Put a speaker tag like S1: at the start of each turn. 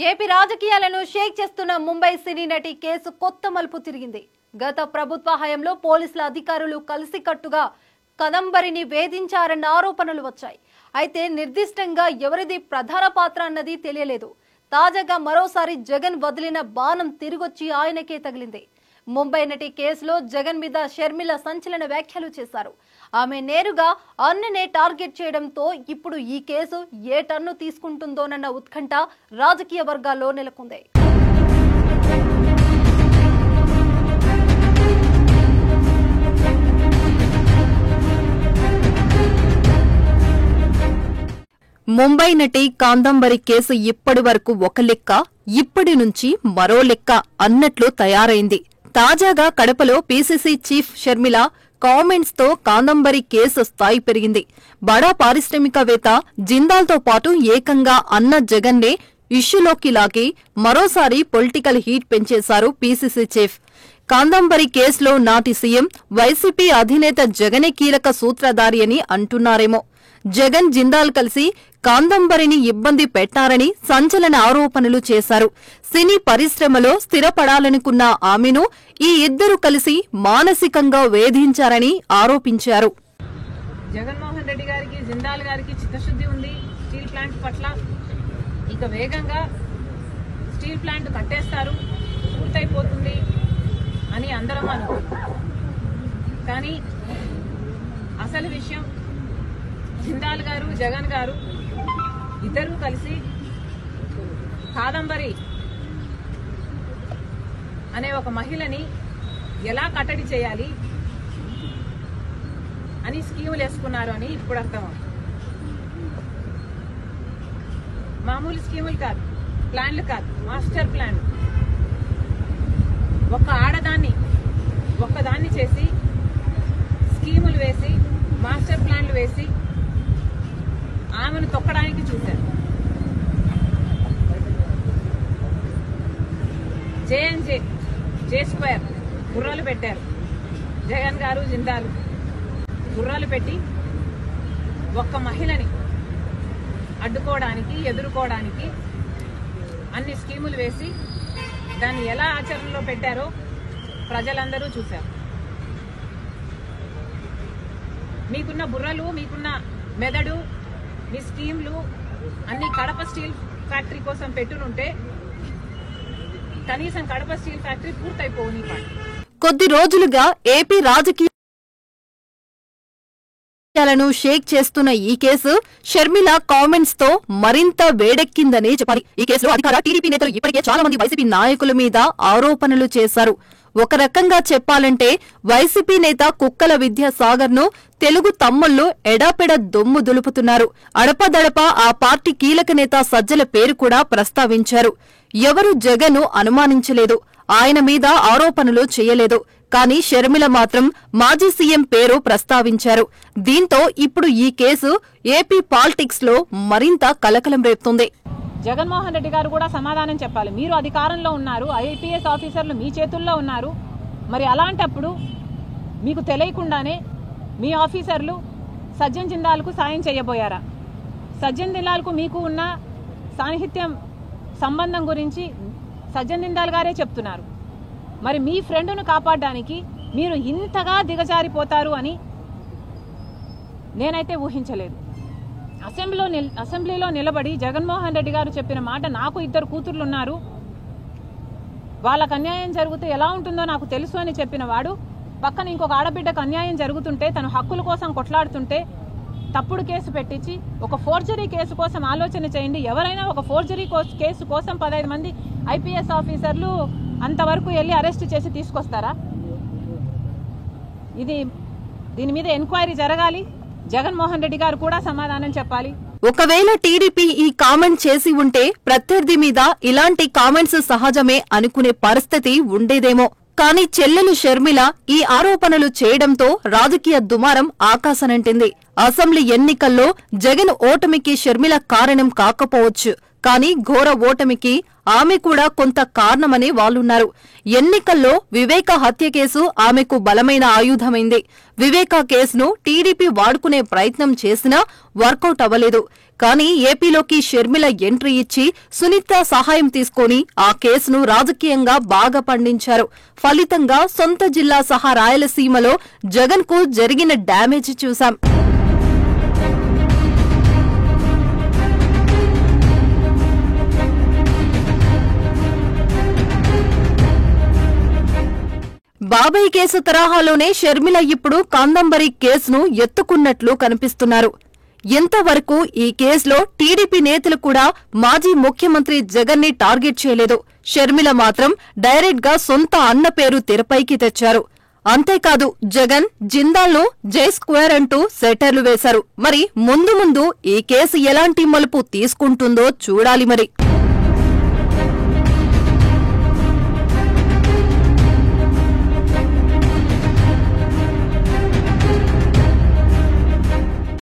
S1: AP రాజకీయాలను షేక్ చేస్తున్న ముంబై సినీ నటి కేసు కొత్త మలుపు తిరిగింది. గత ప్రభుత్వ హయాంలో పోలీసుల అధికారులు కలిసికట్టుగా కదంబరిని వేధించారన్న ఆరోపణలు వచ్చాయి. అయితే నిర్దిష్టంగా ఎవరిది ప్రధాన పాత్ర అన్నది తెలియలేదు. తాజాగా మరోసారి జగన్ వదిలిన బాణం తిరిగొచ్చి ఆయనకే తగిలింది. ముంబై నటి కేసులో జగన్ మీద షర్మిల సంచలన వ్యాఖ్యలు చేశారు. ఆమె నేరుగా అన్ననే టార్గెట్ చేయడంతో ఇప్పుడు ఈ కేసు ఏ టర్ను తీసుకుంటుందోనన్న ఉత్కంఠ రాజకీయ వర్గాల్లో నెలకొంది. ముంబై నటి కాదంబరి కేసు ఇప్పటి వరకు ఒక లెక్క, ఇప్పటి నుంచి మరో లెక్క అన్నట్లు తయారైంది. తాజాగా కడపలో పీసీసీ చీఫ్ షర్మిల కామెంట్స్ తో కాదంబరి కేసు స్థాయి పెరిగింది. బడా పారిశ్రామికవేత్త జిందాల్తో పాటు ఏకంగా అన్న జగన్నే ఇష్యూలోకి లాగి మరోసారి పొలిటికల్ హీట్ పెంచేశారు పీసీసీ చీఫ్. కాదంబరి కేసులో నాటి సీఎం వైసీపీ అధినేత జగనే కీలక సూత్రధారి అని అంటున్నారేమో. జగన్ జిందాల్ కలిసి కాదంబరిని ఇబ్బంది పెట్టారని సంచలన ఆరోపణలు చేశారు. సినీ పరిశ్రమలో స్థిరపడాలనుకున్న ఆమెను ఈ ఇద్దరు కలిసి మానసికంగా వేధించారని ఆరోపించారు.
S2: జగన్మోహన్ రెడ్డి గారికి జిందాల్ గారికి చిత్తశుద్ధి ఉంది స్టీల్ ప్లాంట్ పట్ల. ఇక వేగంగా స్టీల్ ప్లాంట్ కట్టేస్తారు, పూర్తయిపోతుంది అని అందరం అనుకుంటున్నాం. కానీ అసలు విషయం జిందాల్ గారు జగన్ గారు ఇద్దరూ కలిసి కాదంబరి అనే ఒక మహిళని ఎలా కట్టడి చేయాలి అని స్కీములు వేసుకున్నారు అని ఇప్పుడు అర్థమవుతుంది. మామూలు స్కీములు కాదు, ప్లాన్లు కాదు, మాస్టర్ ప్లాన్. ఒక ఆడదాన్ని ఒక్కదాన్ని చేసి స్కీములు వేసి మాస్టర్ ప్లాన్లు వేసి ఆమెను తొక్కడానికి చూశారు. జే స్క్వేర్ గుర్రాలు పెట్టారు జగన్ గారు జిందాల్. గుర్రాలు పెట్టి ఒక్క మహిళని అడ్డుకోవడానికి ఎదుర్కోవడానికి అన్ని స్కీములు వేసి దాన్ని ఎలా ఆచరణలో పెట్టారో ప్రజలందరూ చూశారు. మీకున్న బుర్రలు, మీకున్న మెదడు, మీ స్కీమ్లు అన్ని కడప స్టీల్ ఫ్యాక్టరీ కోసం పెట్టునుంటే కనీసం కడప స్టీల్ ఫ్యాక్టరీ పూర్తయిపోని.
S1: కొద్ది రోజులుగా ఏపీ రాజకీయాలను షేక్ చేస్తున్న ఈ కేసు షర్మిల కామెంట్స్ తో మరింత వేడెక్కిందనే చెప్పాలి. ఈ కేసులో అధికార టీడీపీ నేతలు ఇప్పటికే చాలా మంది వైసీపీ నాయకుల మీద ఆరోపణలు చేశారు. ఒక రకంగా చెప్పాలంటే వైసీపీ నేత కుక్కల విద్యాసాగర్ ను తెలుగు తమ్ముళ్లు ఎడాపెడ దొమ్ము దులుపుతున్నారు. అడపదడప ఆ పార్టీ కీలక నేత సజ్జల పేరు కూడా ప్రస్తావించారు. ఎవరు జగన్ ను అనుమానించలేదు, ఆయన మీద ఆరోపణలు చేయలేదు. కానీ షర్మిల మాత్రం మాజీ సీఎం పేరు ప్రస్తావించారు. దీంతో ఇప్పుడు ఈ కేసు ఏపీ పాలిటిక్స్ లో మరింత కలకలం రేపుతుంది.
S2: జగన్మోహన్ రెడ్డి గారు కూడా సమాధానం చెప్పాలి. మీరు అధికారంలో ఉన్నారు, ఐపీఎస్ ఆఫీసర్లు మీ చేతుల్లో ఉన్నారు. మరి అలాంటప్పుడు మీకు తెలియకుండానే మీ ఆఫీసర్లు సజ్జన్ జిందాల్కు సాయం చేయబోయారా? సజ్జన్ జిందాల్కు మీకు ఉన్న సాన్నిహిత్యం సంబంధం గురించి సజ్జన్ జిందాల్ గారే చెప్తున్నారు. మరి మీ ఫ్రెండ్ను కాపాడడానికి మీరు ఇంతగా దిగజారిపోతారు అని నేనైతే ఊహించలేదు. అసెంబ్లీలో నిలబడి జగన్మోహన్ రెడ్డి గారు చెప్పిన మాట, నాకు 2 కూతుర్లు ఉన్నారు, వాళ్ళకు అన్యాయం జరిగితే ఎలా ఉంటుందో నాకు తెలుసు అని చెప్పిన వాడు పక్కన ఇంకొక ఆడబిడ్డకు అన్యాయం జరుగుతుంటే తన హక్కుల కోసం కొట్లాడుతుంటే తప్పుడు కేసు పెట్టించి ఒక ఫోర్జరీ కేసు కోసం ఆలోచన చేయండి. ఎవరైనా ఒక ఫోర్జరీ కేసు కోసం 15 మంది ఐపీఎస్ ఆఫీసర్లు అంతవరకు వెళ్ళి అరెస్ట్ చేసి తీసుకొస్తారా? దీని మీద ఎంక్వైరీ జరగాలి. జగన్మోహన్ రెడ్డి గారు కూడా సమాధానం చెప్పాలి.
S1: ఒకవేళ టీడీపీ ఈ కామెంట్ చేసి ఉంటే ప్రత్యర్థి మీద ఇలాంటి కామెంట్స్ సహజమే అనుకునే పరిస్థితి ఉండేదేమో. కానీ చెల్లెలు షర్మిల ఈ ఆరోపణలు చేయడంతో రాజకీయ దుమారం ఆకాశనంటింది. అసెంబ్లీ ఎన్నికల్లో జగన్ ఓటమికి షర్మిల కారణం కాకపోవచ్చు, కానీ ఘోర ఓటమికి ఆమె కూడా కొంత కారణమని వాళ్లున్నారు. ఎన్నికల్లో వివేక హత్య కేసు ఆమెకు బలమైన ఆయుధమైంది. వివేక కేసును టీడీపీ వాడుకునే ప్రయత్నం చేసినా వర్కౌట్ అవ్వలేదు. కానీ ఏపీలోకి షర్మిల ఎంట్రీ ఇచ్చి సునీత సహాయం తీసుకొని ఆ కేసును రాజకీయంగా బాగా పండించారు. ఫలితంగా సొంత జిల్లా సహా రాయలసీమలో జగన్ కు జరిగిన డ్యామేజ్ చూశాం. బాబాయ్ కేసు తరహాలోనే షర్మిల ఇప్పుడు కాందంబరి కేసును ఎత్తుకున్నట్లు కనిపిస్తున్నారు. ఎంతవరకు ఈ కేసులో టీడీపీ నేతలు కూడా మాజీ ముఖ్యమంత్రి జగన్ ని టార్గెట్ చేయలేదు. షర్మిల మాత్రం డైరెక్ట్ గా సొంత అన్న పేరు తెరపైకి తెచ్చారు. అంతేకాదు జగన్ జిందాల్ను జై స్క్వేర్ అంటూ సెటర్లు వేశారు. మరి ముందు ముందు ఈ కేసు ఎలాంటి మలుపు తీసుకుంటుందో చూడాలి మరి.